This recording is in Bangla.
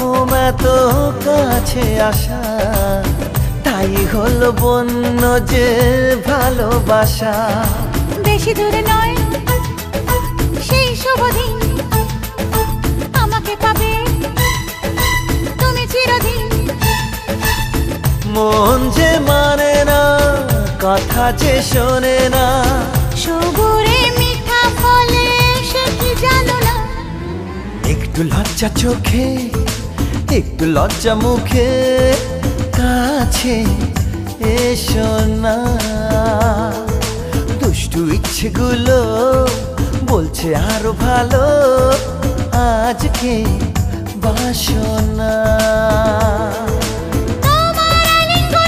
ঘুম এত কাছে আসা, তাই হলো বন্য যে ভালোবাসা। বেশি দূরে নয় সেই শুভ দিন, আমাকে পাবে তুমি চিরদিন। মন যে মানে না, কথা যে শোনে না, সবুরে মিঠা ফলে সে কি জানো না। একটু লজ্জা চোখে, একটু লজ্জা মুখে, কাছে এসো না। দুষ্টু ইচ্ছেগুলো বলছে আরো ভালো, আজকে বাসো না।